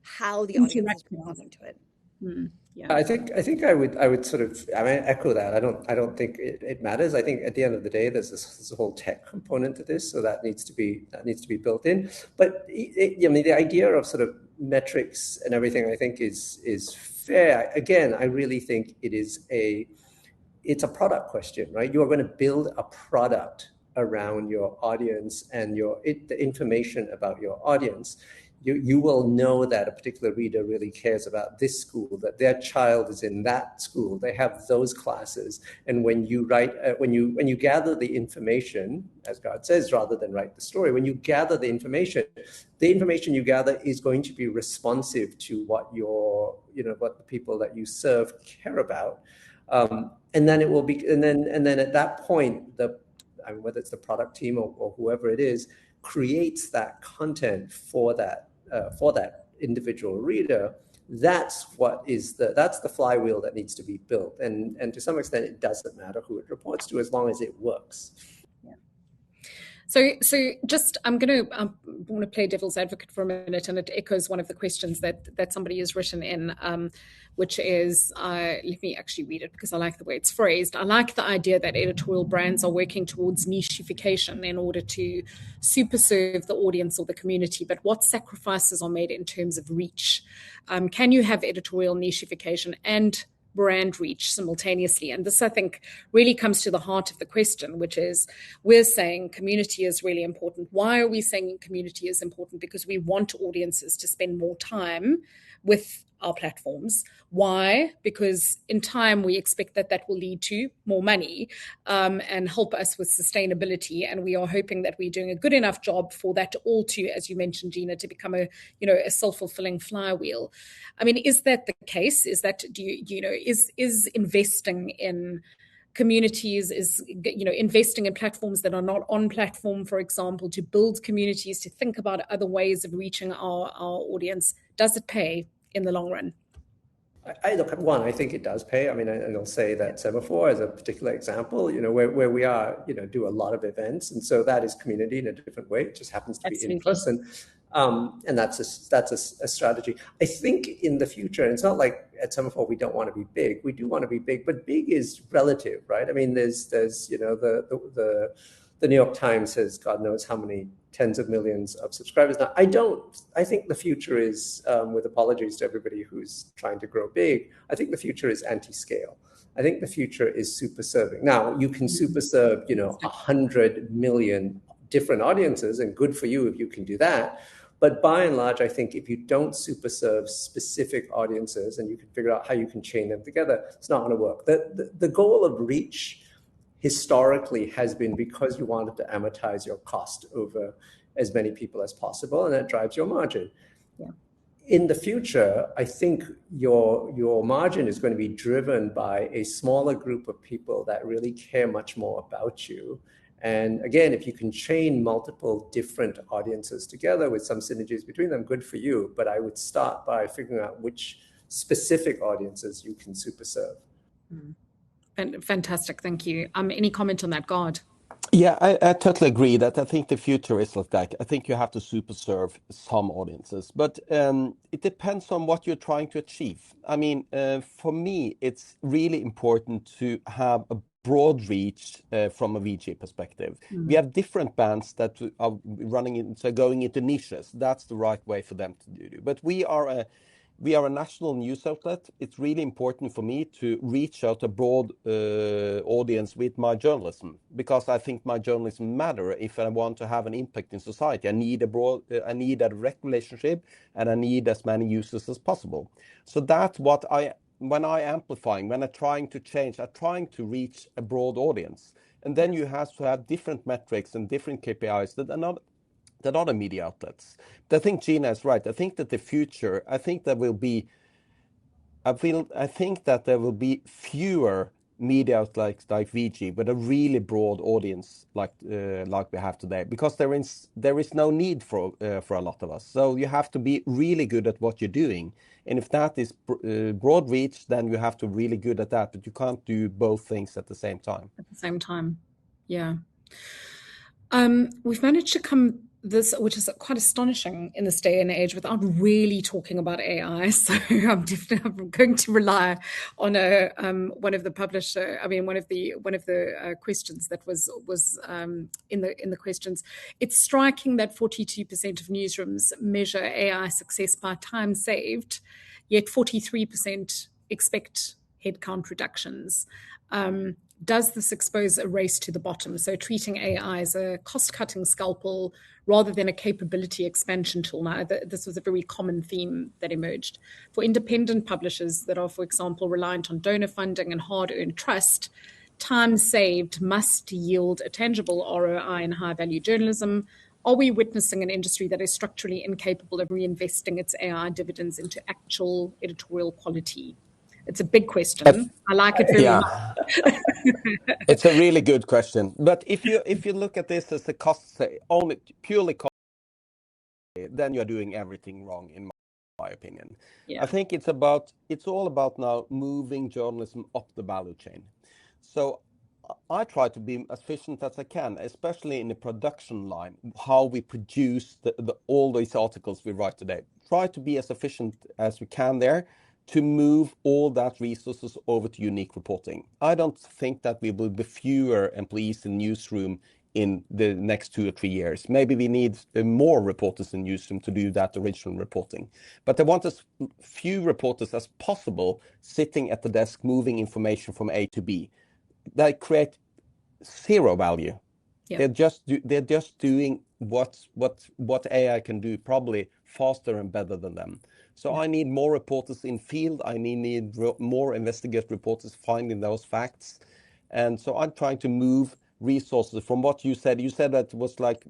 how the audience is responding to it. Yeah. I think I would sort of echo that. I don't think it matters. I think at the end of the day, there's this whole tech component to this, so that needs to be built in. But the idea of sort of metrics and everything, I think is fair. Again, I really think it's a product question, right? You are going to build a product around your audience and the information about your audience. you will know that a particular reader really cares about this school, that their child is in that school, they have those classes. And when you write, when you gather the information, as God says, rather than write the story, when you gather the information you gather is going to be responsive to what what the people that you serve care about. And then it will be, and then at that point, whether it's the product team or whoever it is, creates that content for that individual reader. That's the flywheel that needs to be built. And to some extent, it doesn't matter who it reports to as long as it works. So just I'm going to play devil's advocate for a minute, and it echoes one of the questions that somebody has written in, which is, let me actually read it because I like the way it's phrased. I like the idea that editorial brands are working towards nicheification in order to super serve the audience or the community, but what sacrifices are made in terms of reach? Can you have editorial nicheification and brand reach simultaneously? And this, I think, really comes to the heart of the question, which is, we're saying community is really important. Why are we saying community is important? Because we want audiences to spend more time with our platforms. Why? Because in time we expect that will lead to more money and help us with sustainability. And we are hoping that we're doing a good enough job for that all to, as you mentioned, Gina, to become a self-fulfilling flywheel. I mean, is that the case? Is that, is investing in communities, is investing in platforms that are not on platform, for example, to build communities, to think about other ways of reaching our audience, does it pay in the long run? I think it does pay. I mean, and I'll say that Semaphore is a particular example, where we are, do a lot of events. And so that is community in a different way. It just happens to be in person. And that's a strategy. I think in the future, and it's not like at Semaphore we don't want to be big. We do want to be big, but big is relative, right? I mean, there's the New York Times has God knows how many tens of millions of subscribers now. I think the future is, with apologies to everybody who's trying to grow big, I think the future is anti-scale. I think the future is super serving. Now, you can super serve, 100 million different audiences, and good for you if you can do that. But by and large, I think if you don't super serve specific audiences and you can figure out how you can chain them together, it's not going to work. The goal of reach historically has been because you wanted to amortize your cost over as many people as possible, and that drives your margin. Yeah. In the future, I think your margin is going to be driven by a smaller group of people that really care much more about you. And again, if you can chain multiple different audiences together with some synergies between them, good for you. But I would start by figuring out which specific audiences you can super serve. Fantastic, thank you. Any comment on that, God? Yeah, I totally agree that I think the future is like that. I think you have to super serve some audiences, but it depends on what you're trying to achieve. I mean, for me, it's really important to have a broad reach from a VG perspective. We have different bands that are going into niches. That's the right way for them to do. But we are a national news outlet. It's really important for me to reach out a broad audience with my journalism, because I think my journalism matter if I want to have an impact in society. I need a direct relationship, and I need as many users as possible. So that's what when I'm trying to change, I'm trying to reach a broad audience. And then you have to have different metrics and different KPIs that are not than other media outlets. But I think Gina is right. I think that the future, I think that there will be fewer media outlets like VG, but a really broad audience like we have today, because there is no need for a lot of us. So you have to be really good at what you're doing, and if that is broad reach, then you have to be really good at that. But you can't do both things at the same time. At the same time, yeah. We've managed to come this, which is quite astonishing in this day and age, without really talking about AI. So I'm going to rely on one of the questions that was in the questions. It's striking that 42% of newsrooms measure AI success by time saved, yet 43% expect headcount reductions. does this expose a race to the bottom? So treating AI as a cost-cutting scalpel rather than a capability expansion tool. Now, this was a very common theme that emerged. For independent publishers that are, for example, reliant on donor funding and hard-earned trust, time saved must yield a tangible ROI in high-value journalism. Are we witnessing an industry that is structurally incapable of reinvesting its AI dividends into actual editorial quality? It's a big question. I like it very much. It's a really good question. But if you look at this as a cost, only purely cost, then you're doing everything wrong, in my opinion. Yeah. I think it's all about now moving journalism up the value chain. So I try to be as efficient as I can, especially in the production line, how we produce all these articles we write today. Try to be as efficient as we can there to move all that resources over to unique reporting. I don't think that we will be fewer employees in newsroom in the next 2 or 3 years. Maybe we need more reporters in newsroom to do that original reporting. But I want as few reporters as possible sitting at the desk moving information from A to B. They create zero value. Yeah. They're just doing what AI can do, probably faster and better than them. So I need more reporters in field. I need more investigative reporters finding those facts. And so I'm trying to move resources from what you said. You said that it was like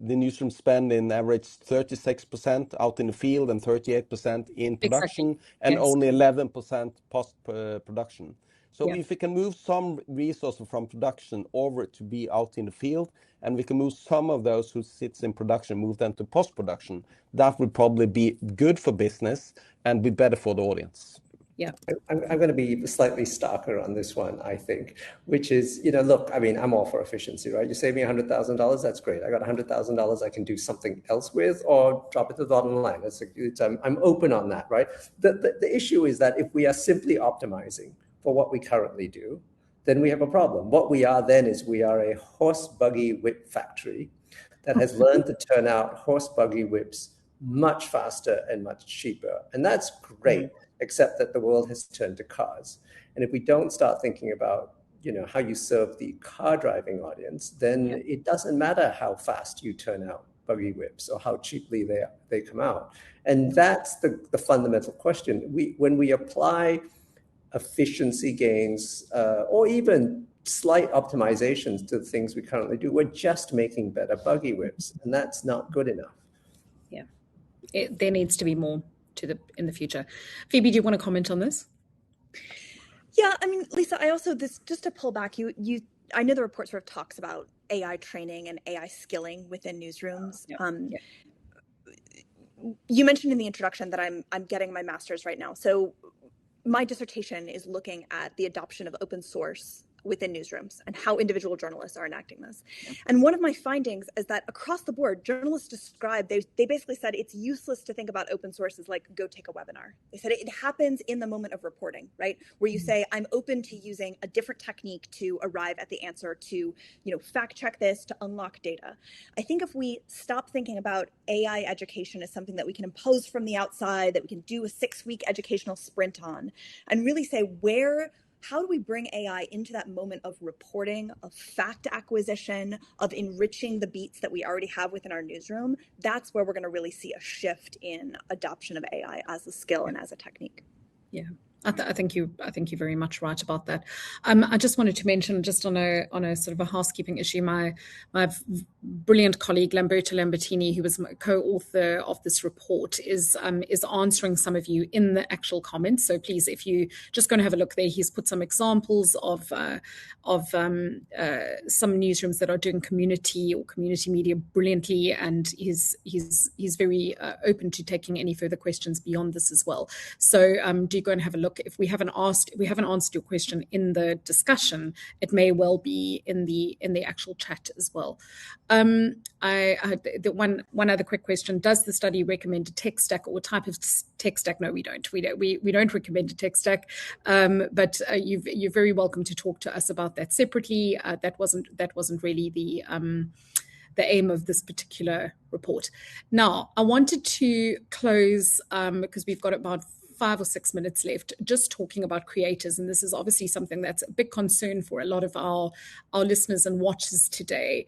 the newsroom spend in average 36% out in the field and 38% in production, and only 11% post-production. So if we can move some resources from production over to be out in the field, and we can move some of those who sits in production, move them to post-production, that would probably be good for business and be better for the audience. Yeah, I'm going to be slightly starker on this one, I think, which is, look, I mean, I'm all for efficiency, right? You save me $100,000, that's great. I got $100,000 I can do something else with, or drop it to the bottom line. I'm open on that, right? The issue is that if we are simply optimizing for what we currently do, then we have a problem. What we are then is we are a horse buggy whip factory that has learned to turn out horse buggy whips much faster and much cheaper. And that's great, except that the world has turned to cars. And if we don't start thinking about, how you serve the car driving audience, then it doesn't matter how fast you turn out buggy whips or how cheaply they come out. And that's the fundamental question. When we apply efficiency gains or even slight optimizations to the things we currently do, we're just making better buggy whips, and that's not good enough. Yeah, there needs to be more in the future. Phoebe, do you want to comment on this? Yeah, I mean, Lisa, I also, just to pull back, I know the report sort of talks about AI training and AI skilling within newsrooms. You mentioned in the introduction that I'm getting my master's right now. So my dissertation is looking at the adoption of open source within newsrooms and how individual journalists are enacting this. And one of my findings is that across the board, journalists described, they basically said it's useless to think about open source as like, go take a webinar. They said it happens in the moment of reporting, right? Where you say, I'm open to using a different technique to arrive at the answer, to fact check this, to unlock data. I think if we stop thinking about AI education as something that we can impose from the outside, that we can do a 6-week educational sprint on, and really say, how do we bring AI into that moment of reporting, of fact acquisition, of enriching the beats that we already have within our newsroom? That's where we're going to really see a shift in adoption of AI as a skill and as a technique. Yeah. I think you're very much right about that. I just wanted to mention, just on a sort of a housekeeping issue, my brilliant colleague Lamberto Lambertini, who was co-author of this report, is answering some of you in the actual comments. So please, if you just going to have a look there, he's put some examples of some newsrooms that are doing community or community media brilliantly, and he's very open to taking any further questions beyond this as well. So do go and have a look. If we haven't answered your question in the discussion, it may well be in the actual chat as well. One other quick question: does the study recommend a tech stack or type of tech stack? No, we don't. We don't recommend a tech stack, but you're very welcome to talk to us about that separately. That wasn't really the aim of this particular report. Now, I wanted to close because we've got about 5 or 6 minutes left, just talking about creators. And this is obviously something that's a big concern for a lot of our listeners and watchers today.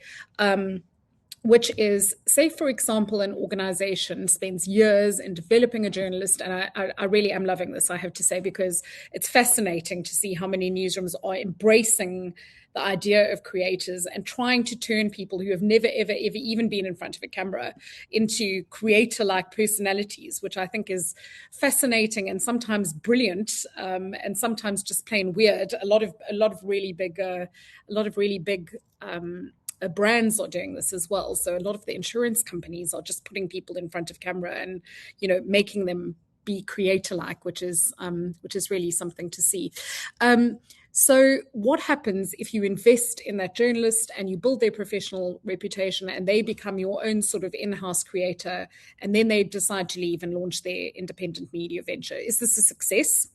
Which is, say, for example, an organization spends years in developing a journalist. And I really am loving this, I have to say, because it's fascinating to see how many newsrooms are embracing the idea of creators and trying to turn people who have never, ever, ever even been in front of a camera into creator-like personalities, which I think is fascinating and sometimes brilliant, and sometimes just plain weird. A lot of really big brands are doing this as well. So a lot of the insurance companies are just putting people in front of camera and, making them be creator-like, which is really something to see. So what happens if you invest in that journalist and you build their professional reputation and they become your own sort of in-house creator, and then they decide to leave and launch their independent media venture? Is this a success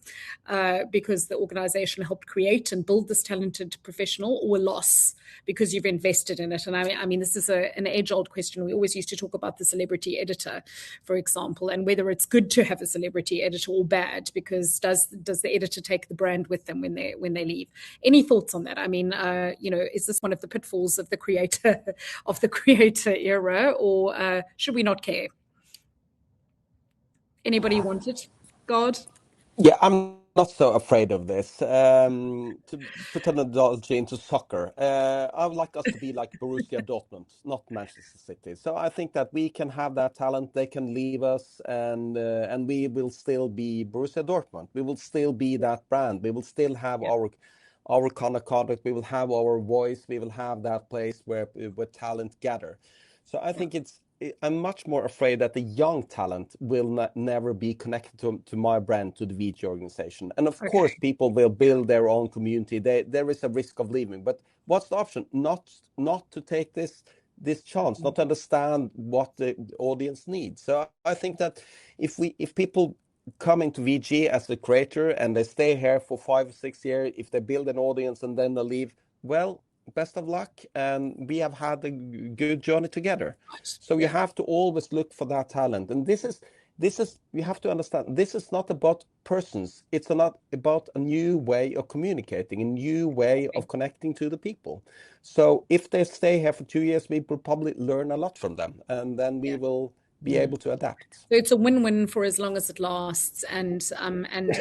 because the organization helped create and build this talented professional, or a loss because you've invested in it? And I mean, this is an age-old question. We always used to talk about the celebrity editor, for example, and whether it's good to have a celebrity editor or bad, because does the editor take the brand with them when they leave? Any thoughts on that? I mean, is this one of the pitfalls of the creator era, or should we not care? Anybody want it? God? Yeah, I'm not so afraid of this. To put an analogy into soccer, I would like us to be like Borussia Dortmund, not Manchester City. So I think that we can have that talent. They can leave us, and we will still be Borussia Dortmund. We will still be that brand. We will still have our kind of conduct. We will have our voice. We will have that place where talent gather. So I think I'm much more afraid that the young talent will never be connected to my brand, to the VG organization. And of course, people will build their own community. There is a risk of leaving. But what's the option? Not to take this chance, not to understand what the audience needs. So I think that if people come into VG as the creator and they stay here for 5 or 6 years, if they build an audience and then they leave, well, best of luck, and we have had a good journey together. So you have to always look for that talent, and this is you have to understand, this is not about persons. It's not about a new way of communicating, a new way of connecting to the people. So if they stay here for 2 years, we will probably learn a lot from them, and then we will be able to adapt. So it's a win-win for as long as it lasts. And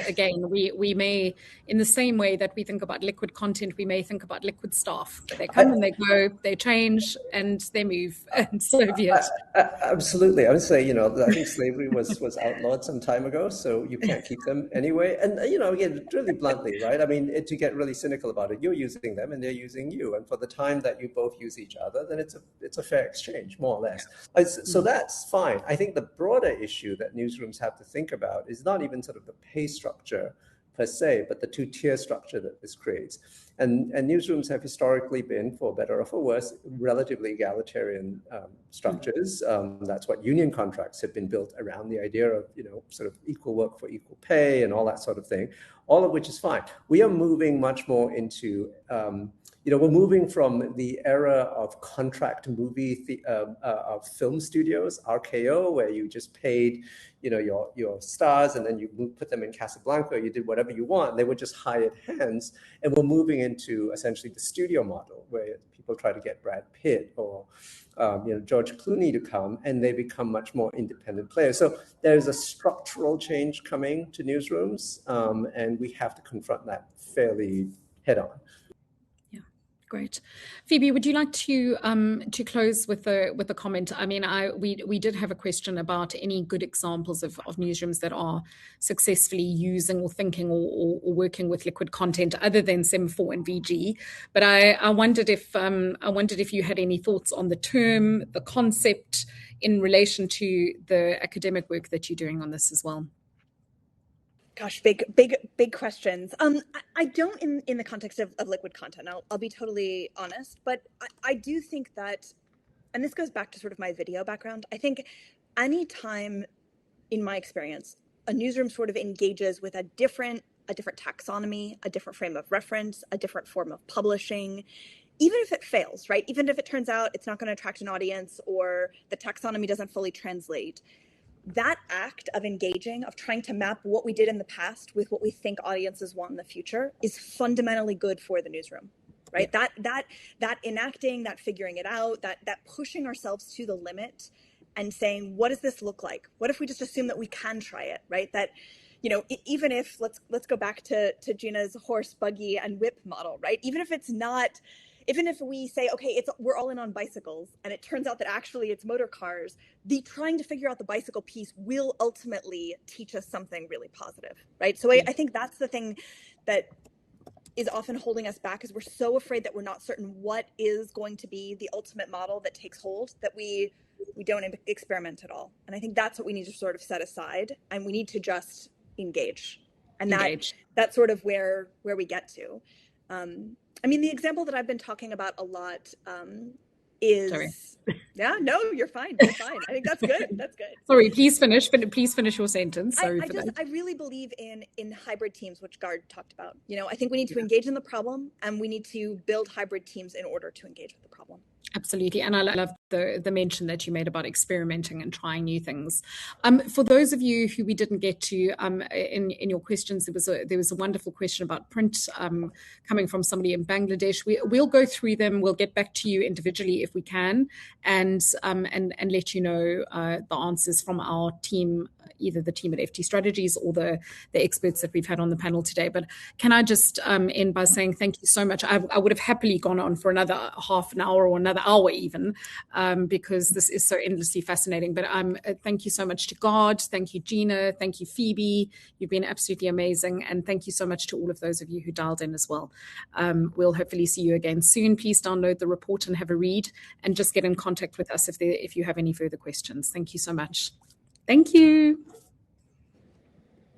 again, we may, in the same way that we think about liquid content, we may think about liquid staff. They come and they go, they change and they move. And so be it. Absolutely. I would say, I think slavery was outlawed some time ago, so you can't keep them anyway. And, again, really bluntly, right? I mean, to get really cynical about it, you're using them and they're using you. And for the time that you both use each other, then it's a fair exchange, more or less. So that's fine. I think the broader issue that newsrooms have to think about is not even sort of the pay structure per se, but the two-tier structure that this creates. And newsrooms have historically been, for better or for worse, relatively egalitarian structures. That's what union contracts have been built around, the idea of, sort of equal work for equal pay and all that sort of thing, all of which is fine. We are moving much more into we're moving from the era of contract movie of film studios, RKO, where you just paid, your stars, and then you put them in Casablanca. You did whatever you want. They were just hired hands, and we're moving into essentially the studio model, where people try to get Brad Pitt or George Clooney to come, and they become much more independent players. So there's a structural change coming to newsrooms, and we have to confront that fairly head on. Great. Phoebe, would you like to close with a comment? I mean, we did have a question about any good examples of newsrooms that are successfully using or thinking or working with liquid content other than Sem4 and VG. But I wondered if you had any thoughts on the term, the concept in relation to the academic work that you're doing on this as well. Gosh, big questions. I don't in the context of liquid content. I'll be totally honest, but I do think that, and this goes back to sort of my video background, I think any time in my experience, a newsroom sort of engages with a different taxonomy, a different frame of reference, a different form of publishing, even if it fails, right? Even if it turns out it's not going to attract an audience or the taxonomy doesn't fully translate, that act of engaging, of trying to map what we did in the past with what we think audiences want in the future is fundamentally good for the newsroom, right? Yeah. That enacting, that figuring it out, that pushing ourselves to the limit and saying, what does this look like? What if we just assume that we can try it, right? That, you know, even if, let's go back to Gina's horse, buggy, and whip model, right? Even if it's not, even if we say, okay, we're all in on bicycles, and it turns out that actually it's motor cars, the trying to figure out the bicycle piece will ultimately teach us something really positive, right? So I think that's the thing that is often holding us back, is we're so afraid that we're not certain what is going to be the ultimate model that takes hold, that we don't experiment at all. And I think that's what we need to sort of set aside, and we need to just engage. And that's sort of where we get to. I mean, the example that I've been talking about a lot is... Sorry. Yeah, no, you're fine. You're fine. I think that's good. That's good. Sorry, please finish your sentence. Sorry for that. I really believe in hybrid teams, which Gard talked about. You know, I think we need to engage in the problem, and we need to build hybrid teams in order to engage with the problem. Absolutely. And I love the mention that you made about experimenting and trying new things. For those of you who we didn't get to in your questions, there was a wonderful question about print coming from somebody in Bangladesh. We'll go through them. We'll get back to you individually if we can, and let you know the answers from our team, either the team at FT Strategies or the experts that we've had on the panel today. But can I just end by saying thank you so much. I would have happily gone on for another half an hour or another hour even, because this is so endlessly fascinating. But thank you so much to Gard. Thank you, Gina. Thank you, Phoebe. You've been absolutely amazing. And thank you so much to all of those of you who dialed in as well. We'll hopefully see you again soon. Please download the report and have a read, and just get in contact with us if you have any further questions. Thank you so much. Thank you.